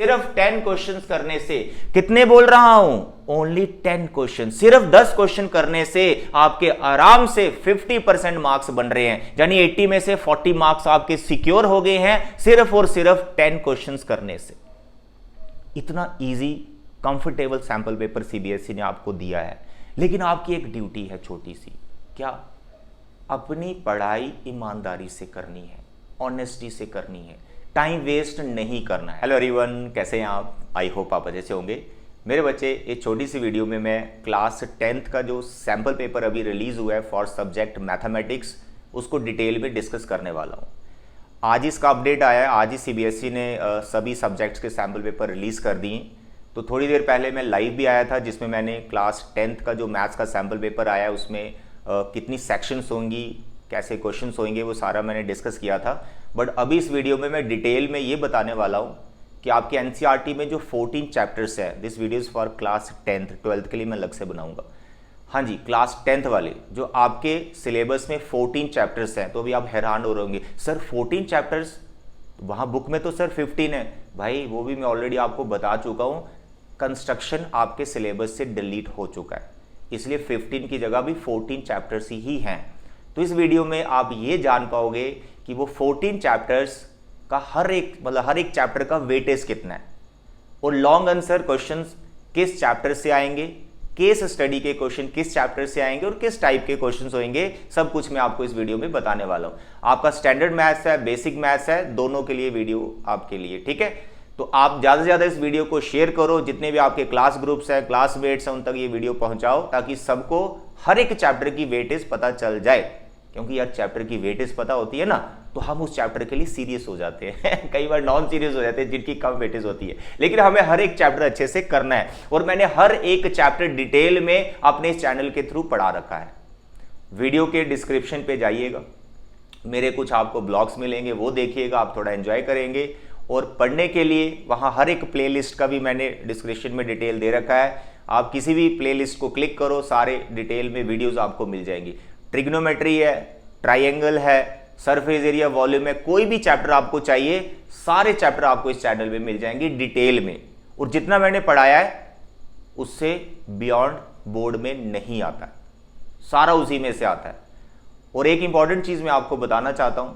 सिर्फ 10 क्वेश्चंस करने से, कितने बोल रहा हूं, ओनली 10 क्वेश्चन, सिर्फ 10 क्वेश्चन करने से आपके आराम से 50% मार्क्स बन रहे हैं, यानी 80 में से 40 मार्क्स आपके सिक्योर हो गए हैं सिर्फ और सिर्फ 10 क्वेश्चंस करने से। इतना easy comfortable sample paper CBSE ने आपको दिया है, लेकिन आपकी एक ड्यूटी है छोटी सी, क्या, अपनी पढ़ाई ईमानदारी से करनी है, ऑनेस्टी से करनी है, टाइम वेस्ट नहीं करना है। हेलो एवरीवन, कैसे हैं आप? आई होप आप अच्छे से होंगे। मेरे बच्चे, एक छोटी सी वीडियो में मैं क्लास 10th का जो सैम्पल पेपर अभी रिलीज हुआ है फॉर सब्जेक्ट मैथमेटिक्स, उसको डिटेल में डिस्कस करने वाला हूँ। आज इसका अपडेट आया है, आज ही सीबीएसई ने सभी सब्जेक्ट्स के सैम्पल पेपर रिलीज कर दिए। तो थोड़ी देर पहले मैं लाइव भी आया था, जिसमें मैंने क्लास 10th का जो मैथ्स का सैम्पल पेपर आया है उसमें कितनी सेक्शंस होंगी, कैसे क्वेश्चंस होंगे, वो सारा मैंने डिस्कस किया था। बट अभी इस वीडियो में मैं डिटेल में ये बताने वाला हूँ कि आपके एनसीईआरटी में जो 14 चैप्टर्स है, this video for class 10th, 12th के लिए मैं अलग से बनाऊंगा। हाँ जी, क्लास 10th वाले जो आपके सिलेबस में 14 चैप्टर्स हैं। तो अभी आप हैरान हो रहे होंगे, सर 14 चैप्टर्स, वहाँ बुक में तो सर 15 है। भाई वो भी मैं ऑलरेडी आपको बता चुका हूँ, कंस्ट्रक्शन आपके सिलेबस से डिलीट हो चुका है, इसलिए 15 की जगह भी 14 चैप्टर्स ही हैं। तो इस वीडियो में आप ये जान पाओगे कि वो 14 चैप्टर्स का हर एक चैप्टर का वेटेज कितना है, और लॉन्ग आंसर क्वेश्चंस किस चैप्टर से आएंगे, केस स्टडी के क्वेश्चन किस चैप्टर से आएंगे और किस टाइप के क्वेश्चंस होंगे, सब कुछ मैं आपको इस वीडियो में बताने वाला हूं। आपका स्टैंडर्ड मैथ्स है, बेसिक मैथ्स है, दोनों के लिए वीडियो आपके लिए, ठीक है। तो आप ज़्यादा से ज़्यादा इस वीडियो को शेयर करो, जितने भी आपके क्लास ग्रुप्स हैं, क्लासमेट्स हैं, उन तक ये वीडियो पहुंचाओ, ताकि सबको हर एक चैप्टर की वेटेज पता चल जाए। क्योंकि यार चैप्टर की वेटेज पता होती है ना, तो हम उस चैप्टर के लिए सीरियस हो जाते हैं कई बार नॉन सीरियस हो जाते हैं जिनकी कम वेटेज होती है, लेकिन हमें हर एक चैप्टर अच्छे से करना है। और मैंने हर एक चैप्टर डिटेल में अपने इस चैनल के थ्रू पढ़ा रखा है। वीडियो के डिस्क्रिप्शन पे जाइएगा, मेरे कुछ आपको ब्लॉग्स मिलेंगे, वो देखिएगा, आप थोड़ा एंजॉय करेंगे। और पढ़ने के लिए वहाँ हर एक प्लेलिस्ट का भी मैंने डिस्क्रिप्शन में डिटेल दे रखा है। आप किसी भी प्लेलिस्ट को क्लिक करो, सारे डिटेल में वीडियोस आपको मिल जाएंगी। ट्रिग्नोमेट्री है, ट्राइंगल है, सरफेस एरिया, वॉल्यूम है, कोई भी चैप्टर आपको चाहिए, सारे चैप्टर आपको इस चैनल में मिल जाएंगे डिटेल में। और जितना मैंने पढ़ाया है उससे बियॉन्ड बोर्ड में नहीं आता है, सारा उसी में से आता है। और एक इंपॉर्टेंट चीज मैं आपको बताना चाहता हूं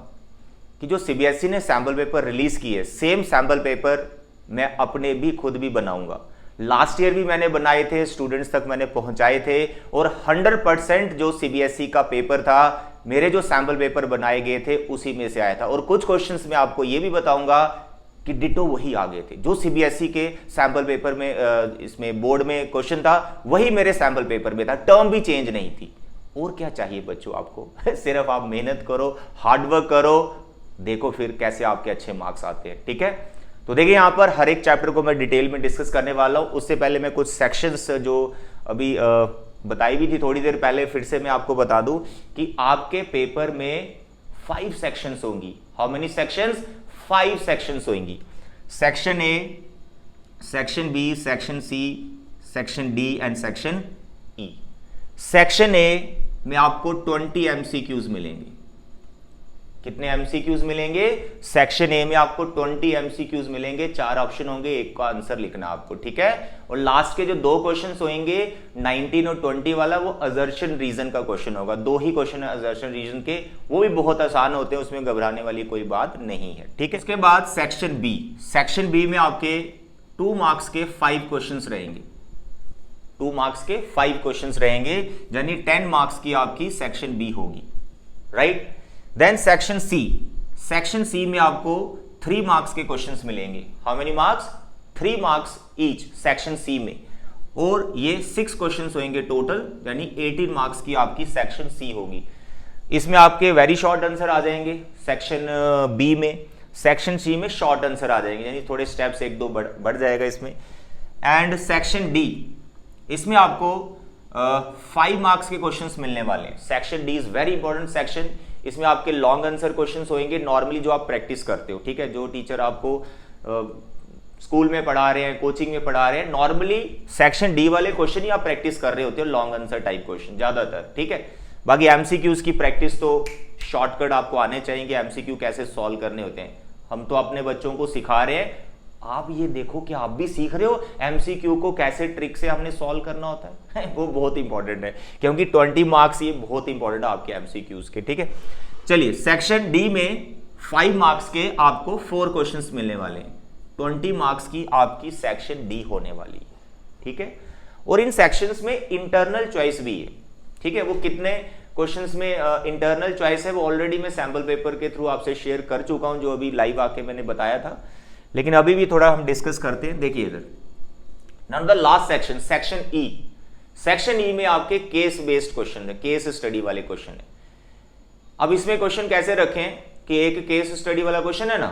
कि जो सीबीएसई ने सैम्पल पेपर रिलीज किए, सेम सैम्पल पेपर मैं अपने भी खुद भी बनाऊंगा। लास्ट ईयर भी मैंने बनाए थे, स्टूडेंट्स तक मैंने पहुंचाए थे, और 100% जो सीबीएसई का पेपर था, मेरे जो सैम्पल पेपर बनाए गए थे उसी में से आया था। और कुछ क्वेश्चंस में आपको ये भी बताऊंगा कि डिटो वही आ गए थे, जो सीबीएसई के सैम्पल पेपर में इसमें बोर्ड में क्वेश्चन था वही मेरे सैम्पल पेपर में था, टर्म भी चेंज नहीं थी। और क्या चाहिए बच्चों आपको सिर्फ आप मेहनत करो, हार्डवर्क करो, देखो फिर कैसे आपके अच्छे मार्क्स आते हैं, ठीक है। तो देखिए यहाँ पर हर एक चैप्टर को मैं डिटेल में डिस्कस करने वाला हूँ। उससे पहले मैं कुछ सेक्शंस जो अभी बताई भी थी थोड़ी देर पहले, फिर से मैं आपको बता दूं कि आपके पेपर में 5 सेक्शंस होंगी। How many sections? 5 सेक्शंस होंगी। Section A, section B, section C, section D and section E. Section A में आपको 20 एमसीक्यूज मिलेंगे। कितने एमसीक्यूज मिलेंगे? सेक्शन ए में आपको 20 एमसीक्यूज मिलेंगे, 4 ऑप्शन होंगे, एक का आंसर लिखना आपको, ठीक है। और लास्ट के जो 2 क्वेश्चंस होंगे 19 और 20 वाला, वो असर्शन रीजन का क्वेश्चन होगा। 2 ही क्वेश्चन है असर्शन रीजन के, वो भी बहुत आसान होते हैं, उसमें घबराने वाली कोई बात नहीं है, ठीक है। इसके बाद सेक्शन बी। सेक्शन बी में आपके 2 मार्क्स के 5 क्वेश्चन रहेंगे। 2 मार्क्स के 5 क्वेश्चन रहेंगे, यानी 10 मार्क्स की आपकी सेक्शन बी होगी, right. Then section C. Section C में आपको 3 मार्क्स के क्वेश्चंस मिलेंगे। How many marks? 3 marks each section C में, और ये 6 क्वेश्चंस होंगे टोटल, यानी 18 मार्क्स की आपकी सेक्शन सी होगी। इसमें आपके वेरी शॉर्ट आंसर आ जाएंगे सेक्शन बी में, सेक्शन सी में शॉर्ट आंसर आ जाएंगे, यानी थोड़े स्टेप्स 1-2 बढ़ जाएगा इसमें। एंड सेक्शन डी, इसमें आपको 5 मार्क्स के क्वेश्चंस मिलने वाले हैं। Section D is very important section. इसमें आपके लॉन्ग आंसर क्वेश्चंस होंगे, नॉर्मली जो आप प्रैक्टिस करते हो, ठीक है। जो टीचर आपको स्कूल में पढ़ा रहे हैं, कोचिंग में पढ़ा रहे हैं, नॉर्मली सेक्शन डी वाले क्वेश्चन ही आप प्रैक्टिस कर रहे होते हो, लॉन्ग आंसर टाइप क्वेश्चन ज्यादातर, ठीक है। बाकी एमसीक्यूज की प्रैक्टिस तो शॉर्टकट आपको आने चाहिए कि एमसीक्यू कैसे सॉल्व करने होते हैं। हम तो अपने बच्चों को सिखा रहे हैं, आप ये देखो कि आप भी सीख रहे हो एमसीक्यू को कैसे ट्रिक से हमने सॉल्व करना होता है वो बहुत इंपॉर्टेंट है, क्योंकि 20 मार्क्स ये बहुत इंपॉर्टेंट है आपके एमसीक्यूज के, ठीक है। चलिए सेक्शन डी में 5 मार्क्स के आपको 4 क्वेश्चंस मिलने वाले हैं, 20 मार्क्स की आपकी सेक्शन डी होने वाली है, ठीक है। और इन सेक्शंस में इंटरनल चॉइस भी है, ठीक है। वो कितने क्वेश्चंस में इंटरनल चॉइस है वो ऑलरेडी मैं सैंपल पेपर के थ्रू आपसे शेयर कर चुका हूं, जो अभी लाइव आके मैंने बताया था, लेकिन अभी भी थोड़ा हम डिस्कस करते हैं। देखिए इधर now the last section, section E. Section E में आपके केस बेस्ड क्वेश्चन है, केस स्टडी वाले क्वेश्चन है। अब इसमें क्वेश्चन कैसे रखें कि एक केस स्टडी वाला क्वेश्चन है ना,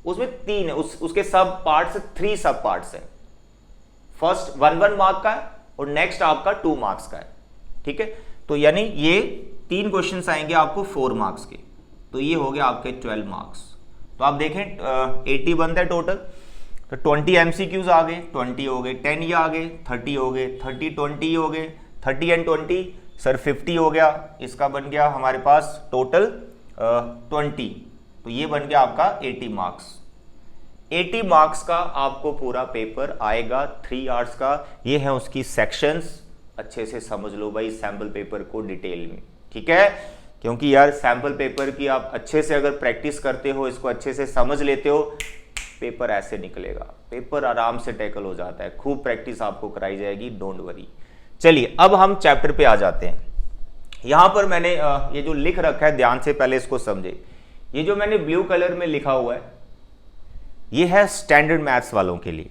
उसमें 3 है, उसके सब पार्ट्स 3 सब पार्ट्स है। फर्स्ट 1 मार्क का है और नेक्स्ट आपका 2 मार्क्स का है, ठीक है। तो यानी ये 3 क्वेश्चंस आएंगे आपको 4 मार्क्स के, तो ये हो गया आपके 12 मार्क्स। तो आप देखें 80 बनता है टोटल, तो 20 एमसीक्यूज आ गए, 20 हो गए, 10 ये आ गए, 30 हो गए, 30 20 हो गए, 30 एंड 20 सर 50 हो गया, इसका बन गया हमारे पास टोटल 20, तो ये बन गया आपका 80 मार्क्स। 80 मार्क्स का आपको पूरा पेपर आएगा 3 आवर्स का। ये है उसकी सेक्शंस, अच्छे से समझ लो भाई सैंपल पेपर को डिटेल में, ठीक है। क्योंकि यार सैंपल पेपर की आप अच्छे से अगर प्रैक्टिस करते हो, इसको अच्छे से समझ लेते हो, पेपर ऐसे निकलेगा, पेपर आराम से टैकल हो जाता है। खूब प्रैक्टिस आपको कराई जाएगी, डोंट वरी। चलिए अब हम चैप्टर पे आ जाते हैं। यहां पर मैंने ये जो लिख रखा है, ध्यान से पहले इसको समझे। ये जो मैंने ब्लू कलर में लिखा हुआ है, ये है स्टैंडर्ड मैथ्स वालों के लिए,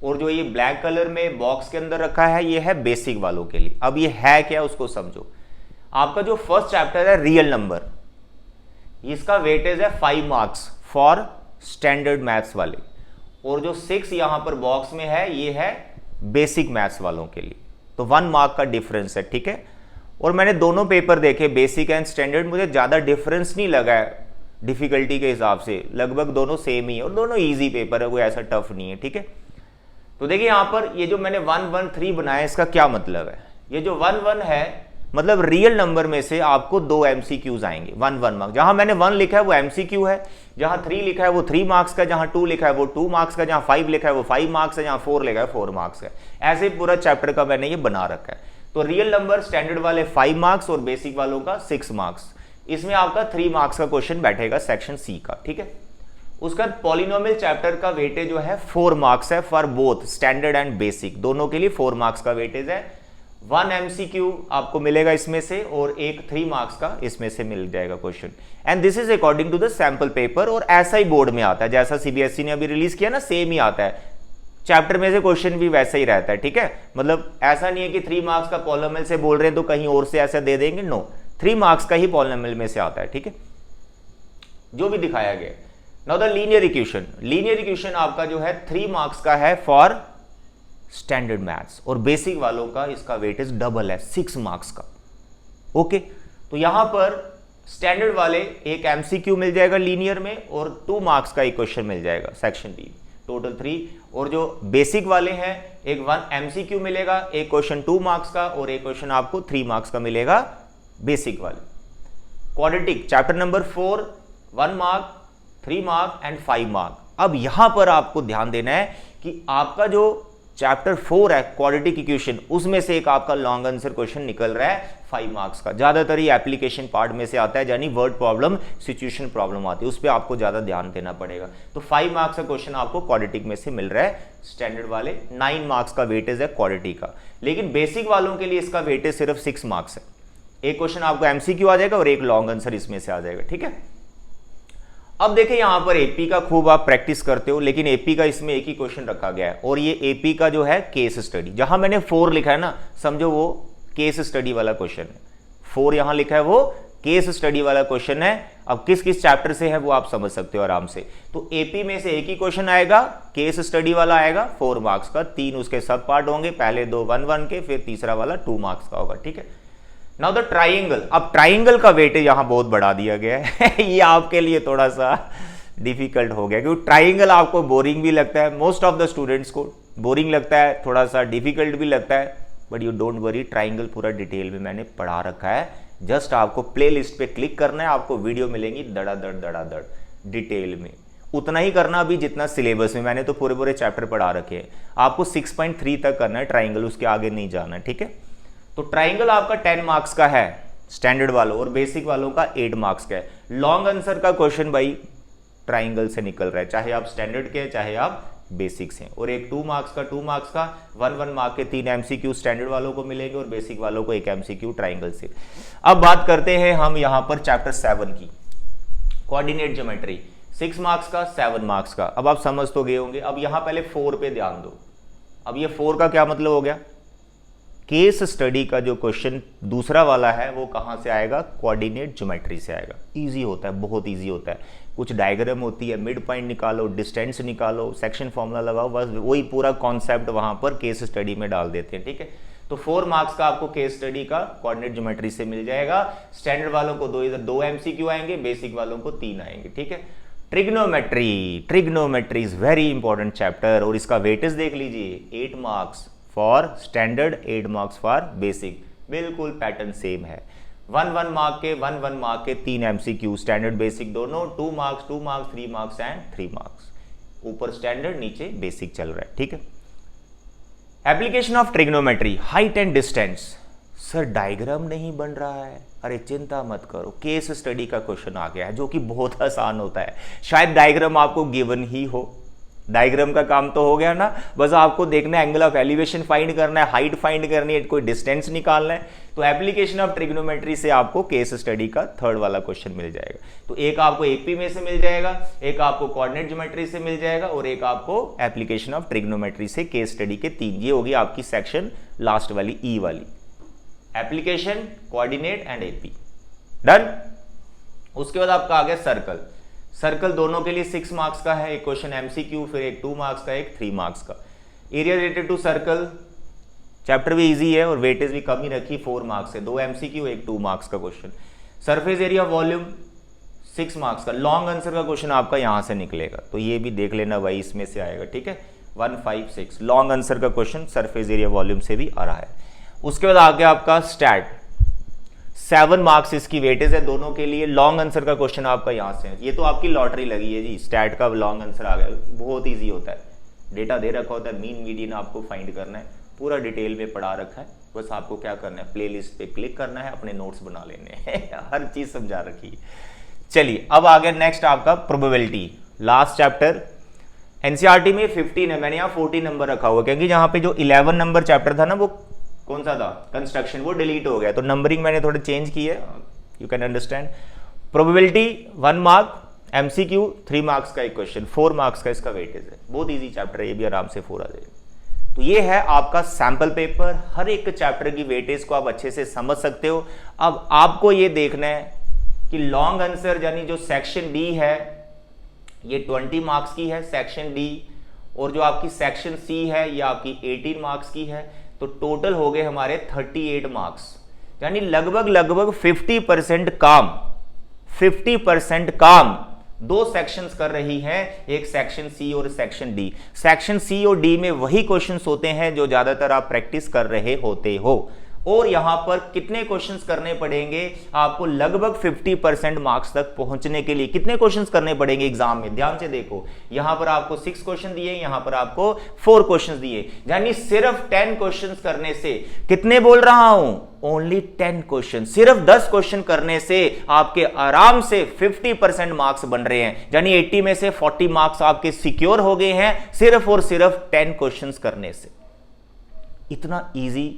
और जो ये ब्लैक कलर में बॉक्स के अंदर रखा है, ये है बेसिक वालों के लिए। अब ये है क्या उसको समझो। आपका जो फर्स्ट चैप्टर है रियल नंबर, इसका वेटेज है 5 मार्क्स फॉर स्टैंडर्ड मैथ्स वाले, और जो 6 यहां पर बॉक्स में है, ये है बेसिक मैथ्स वालों के लिए। तो 1 मार्क का डिफरेंस है, ठीक है। और मैंने दोनों पेपर देखे, बेसिक एंड स्टैंडर्ड, मुझे ज्यादा डिफरेंस नहीं लगा है डिफिकल्टी के हिसाब से, लगभग दोनों सेम ही है और दोनों इजी पेपर है, कोई ऐसा टफ नहीं है, ठीक है। तो देखिए यहां पर ये जो मैंने 1 1 3 बनाया, इसका क्या मतलब है। ये जो 1 1 है, मतलब रियल नंबर में से आपको 2 एमसीक्यूज आएंगे, 1 1 मार्क्स। जहां मैंने 1 लिखा है वो एमसीक्यू है, जहां 3 लिखा है वो 3 मार्क्स का, जहां 2 लिखा है वो 2 मार्क्स का, जहां 5 लिखा है वो 5 मार्क्स है, जहां 4 लिखा है 4 मार्क्स का। ऐसे पूरा चैप्टर का मैंने ये बना रखा है। तो रियल नंबर स्टैंडर्ड वाले 5 मार्क्स और बेसिक वालों का 6 मार्क्स। इसमें आपका 3 मार्क्स का क्वेश्चन बैठेगा सेक्शन सी का, ठीक है। उसका पॉलिनोमियल चैप्टर का वेटेज जो है 4 मार्क्स है for both standard and basic, दोनों के लिए 4 मार्क्स का वेटेज है। 1 एमसीक्यू आपको मिलेगा इसमें से, और एक 3 मार्क्स का इसमें से मिल जाएगा question. And this is according to the sample paper, और ऐसा ही बोर्ड में आता है, जैसा सीबीएसई ने अभी रिलीज किया ना, सेम ही आता है। चैप्टर में से क्वेश्चन भी वैसा ही रहता है, ठीक है। मतलब ऐसा नहीं है कि 3 मार्क्स का पॉलिनोमियल से बोल रहे हैं तो कहीं और से ऐसा दे देंगे, नो, 3 मार्क्स का ही पॉलिनोमियल में से आता है, ठीक है, जो भी दिखाया गया। Now the linear equation, linear equation आपका जो है 3 मार्क्स का है फॉर स्टैंडर्ड मैथ्स, और बेसिक वालों का इसका वेटेज डबल है, 6 मार्क्स का, ओके। तो यहां पर स्टैंडर्ड वाले एक एमसीक्यू मिल जाएगा लीनियर में, और 2 मार्क्स का एक क्वेश्चन मिल जाएगा सेक्शन बी, टोटल 3। और जो बेसिक वाले हैं, एक 1 एमसीक्यू मिलेगा, एक क्वेश्चन 2 मार्क्स का, और एक क्वेश्चन आपको 3 मार्क्स का मिलेगा बेसिक वाले। Quadratic chapter number 4, 1 mark, 3 mark and 5 mark. अब यहां पर आपको ध्यान देना है कि आपका जो चैप्टर 4 है क्वाड्रेटिक इक्वेशन, उसमें से एक आपका लॉन्ग आंसर क्वेश्चन निकल रहा है 5 मार्क्स का। ज्यादातर ये एप्लीकेशन पार्ट में से आता है, यानी वर्ड प्रॉब्लम, सिचुएशन प्रॉब्लम आती है, उस पर आपको ज्यादा ध्यान देना पड़ेगा। तो 5 मार्क्स का क्वेश्चन आपको क्वाड्रेटिक में से मिल रहा है स्टैंडर्ड वाले। 9 मार्क्स का वेटेज है क्वाड्रेटिक का, लेकिन बेसिक वालों के लिए इसका वेटेज सिर्फ 6 मार्क्स है। एक क्वेश्चन आपको एमसीक्यू आ जाएगा और एक लॉन्ग आंसर इसमें से आ जाएगा, ठीक है। अब देखिए यहां पर एपी का खूब आप प्रैक्टिस करते हो, लेकिन एपी का इसमें एक ही क्वेश्चन रखा गया है, और ये एपी का जो है केस स्टडी। जहां मैंने 4 लिखा है ना, समझो वो केस स्टडी वाला क्वेश्चन है। 4 यहां लिखा है वो केस स्टडी वाला क्वेश्चन है। अब किस किस चैप्टर से है वो आप समझ सकते हो आराम से। तो एपी में से एक ही क्वेश्चन आएगा, केस स्टडी वाला आएगा 4 मार्क्स का, 3 उसके सब पार्ट होंगे, पहले 2 1 1 के, फिर तीसरा वाला 2 मार्क्स का होगा, ठीक है। नाउ द ट्राइंगल, अब ट्राइंगल का वेटेज यहां बहुत बढ़ा दिया गया है ये आपके लिए थोड़ा सा डिफिकल्ट हो गया, क्योंकि ट्राइंगल आपको बोरिंग भी लगता है, मोस्ट ऑफ द स्टूडेंट्स को बोरिंग लगता है, थोड़ा सा डिफिकल्ट भी लगता है, but you don't worry, triangle पूरा डिटेल में मैंने पढ़ा रखा है। जस्ट आपको प्ले लिस्ट पे क्लिक करना है, आपको वीडियो मिलेंगी धड़ाधड़ धड़ाधड़ डिटेल में, उतना ही करना अभी जितना सिलेबस में, मैंने तो पूरे पूरे चैप्टर पढ़ा रखे हैं। आपको 6.3 तक करना है ट्राइंगल, उसके आगे नहीं जाना है, ठीक है। तो ट्राइंगल आपका 10 मार्क्स का है स्टैंडर्ड वालों, और बेसिक वालों का 8 मार्क्स का है। लॉन्ग आंसर का क्वेश्चन भाई ट्राइंगल से निकल रहा है, चाहे आप स्टैंडर्ड के चाहे आप बेसिक्स हैं। और एक 2 मार्क्स का 1 मार्क के 3 एमसीक्यू स्टैंडर्ड वालों को मिलेंगे और बेसिक वालों को 1 एमसीक्यू ट्राइंगल से। अब बात करते हैं हम यहां पर चैप्टर 7 की, कोऑर्डिनेट ज्योमेट्री, 6 मार्क्स का 7 मार्क्स का। अब आप समझ तो गए होंगे। अब यहां पहले 4 पे ध्यान दो। अब ये 4 का क्या मतलब हो गया, केस स्टडी का जो क्वेश्चन दूसरा वाला है वो कहां से आएगा, कोऑर्डिनेट ज्योमेट्री से आएगा। इजी होता है, बहुत इजी होता है। कुछ डायग्राम होती है, मिड पॉइंट निकालो, डिस्टेंस निकालो, सेक्शन फॉर्मूला लगाओ, बस वही पूरा कॉन्सेप्ट वहां पर केस स्टडी में डाल देते हैं, ठीक है। तो 4 मार्क्स का आपको केस स्टडी का कोऑर्डिनेट ज्योमेट्री से मिल जाएगा। स्टैंडर्ड वालों को 2 एमसीक्यू आएंगे, बेसिक वालों को 3 आएंगे, ठीक है। Trigonometry is very important chapter, और इसका वेटेज देख लीजिए, 8 marks for standard, 8 marks for basic, बिल्कुल पैटर्न सेम है। 1 मार्क के 3 एमसीक्यू, स्टैंडर्ड बेसिक दोनों, 2 मार्क्स 3 मार्क्स एंड 3 मार्क्स। ऊपर स्टैंडर्ड नीचे बेसिक चल रहा है, ठीक है। Application of trigonometry, height and distance. Sir diagram नहीं बन रहा है, अरे चिंता मत करो, केस स्टडी का क्वेश्चन आ गया है जो कि बहुत आसान होता है। शायद डायग्राम आपको गिवन ही हो, डायग्राम का काम तो हो गया ना, बस आपको देखना है एंगल ऑफ एलिवेशन फाइंड करना है, हाइट फाइंड करनी है, कोई डिस्टेंस निकालना है। तो एप्लीकेशन ऑफ ट्रिग्नोमेट्री से आपको केस स्टडी का 3rd वाला क्वेश्चन मिल जाएगा। तो एक आपको एपी में से मिल जाएगा, एक आपको कोऑर्डिनेट ज्योमेट्री से मिल जाएगा, और एक आपको एप्लीकेशन ऑफ ट्रिग्नोमेट्री से केस स्टडी के 3। ये होगी आपकी सेक्शन लास्ट वाली ई वाली, application, coordinate and AP. Done. उसके बाद आपका आ गया सर्कल। सर्कल दोनों के लिए 6 मार्क्स का है, एक क्वेश्चन एमसीक्यू, फिर एक 2 मार्क्स का, एक 3 मार्क्स का। Area related to circle, chapter भी इजी है और वेटेज भी कम ही रखी, 4 मार्क्स है, 2 एमसीक्यू, एक 2 मार्क्स का question. Surface area volume 6 marks का, लॉन्ग आंसर का क्वेश्चन आपका यहां से निकलेगा, तो ये भी देख लेना भाई, इसमें से आएगा, ठीक है। 156 लॉन्ग आंसर का क्वेश्चन सरफेस एरिया वॉल्यूम से भी आ रहा है। उसके बाद आगे आपका स्टैट, 7 मार्क्स इसकी वेटेज है दोनों के लिए। लॉन्ग आंसर का क्वेश्चन आपका यहां से है, ये तो आपकी लॉटरी लगी है जी, स्टैट का लॉन्ग आंसर आ गया, बहुत इजी होता है। डेटा दे रखा होता है, मीन मीडियन आपको फाइंड करना है, पूरा डिटेल में पढ़ा रखा है, बस आपको क्या करना है, प्लेलिस्ट पे क्लिक करना है, अपने नोट्स बना लेने हैं हर चीज समझा रखी है। चलिए अब आ गया नेक्स्ट आपका प्रोबेबिलिटी, लास्ट चैप्टर। एनसीईआरटी में 15 है, मैंने यहाँ 14 नंबर रखा हुआ क्योंकि जहां पे जो 11 नंबर चैप्टर था ना, वो कौन सा था, कंस्ट्रक्शन, वो डिलीट हो गया, तो नंबरिंग मैंने थोड़ी चेंज की है, you can understand. Probability 1 mark, MCQ 3 marks का एक क्वेश्चन, 4 मार्क्स का इसका वेटेज है, बहुत इजी चैप्टर है, ये भी आराम से 4 आ जाएगा। तो ये है आपका सैंपल पेपर, हर एक चैप्टर की वेटेज को आप अच्छे से समझ सकते हो। अब आपको ये देखना है कि लॉन्ग आंसर यानी जो सेक्शन डी है ये 20 मार्क्स की है सेक्शन डी, और जो आपकी सेक्शन सी है ये आपकी 18 मार्क्स की है, तो टोटल हो गए हमारे 38 मार्क्स, यानी लगभग 50% काम, 50% काम 2 सेक्शंस कर रही हैं, एक सेक्शन सी और सेक्शन डी। सेक्शन सी और डी में वही क्वेश्चंस होते हैं जो ज्यादातर आप प्रैक्टिस कर रहे होते हो, और यहां पर कितने क्वेश्चंस करने पड़ेंगे आपको, लगभग 50% मार्क्स तक पहुंचने के लिए कितने क्वेश्चंस करने पड़ेंगे एग्जाम में, ध्यान से देखो। यहां पर आपको 6 क्वेश्चन दिए, यहां पर आपको 4 क्वेश्चन दिए, यानी सिर्फ 10 क्वेश्चंस करने से, कितने बोल रहा हूं, ओनली 10 क्वेश्चन, सिर्फ 10 क्वेश्चन करने से आपके आराम से 50% मार्क्स बन रहे हैं, यानी 80 में से 40 मार्क्स आपके सिक्योर हो गए हैं सिर्फ और सिर्फ 10 क्वेश्चंस करने से। इतना easy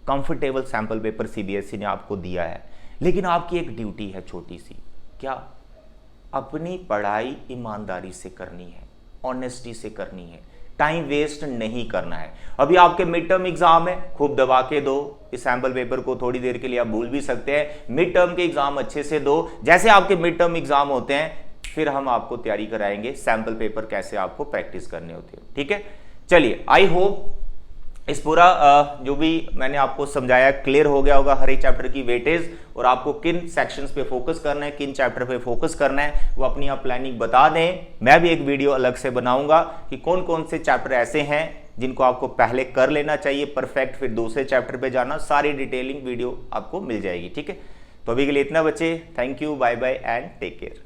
comfortable sample paper CBSE ने आपको दिया है, लेकिन आपकी एक ड्यूटी है छोटी सी, क्या, अपनी पढ़ाई ईमानदारी से करनी है, ऑनेस्टी से करनी है, टाइम वेस्ट नहीं करना है। अभी आपके मिड टर्म एग्जाम है, खूब दबा के दो इस सैंपल पेपर को, थोड़ी देर के लिए आप भूल भी सकते हैं, मिड टर्म के एग्जाम अच्छे से दो, जैसे आपके मिड टर्म एग्जाम होते हैं फिर हम आपको तैयारी कराएंगे सैंपल पेपर कैसे आपको प्रैक्टिस करने होते हैं, ठीक है। चलिए आई होप इस पूरा जो भी मैंने आपको समझाया क्लियर हो गया होगा, हर एक चैप्टर की वेटेज और आपको किन सेक्शंस पे फोकस करना है, किन चैप्टर पे फोकस करना है, वो अपनी आप प्लानिंग बता दें। मैं भी एक वीडियो अलग से बनाऊंगा कि कौन कौन से चैप्टर ऐसे हैं जिनको आपको पहले कर लेना चाहिए परफेक्ट, फिर दूसरे चैप्टर पे जाना, सारी डिटेलिंग वीडियो आपको मिल जाएगी, ठीक है। तो अभी के लिए इतना बच्चे, thank you, bye bye and take care.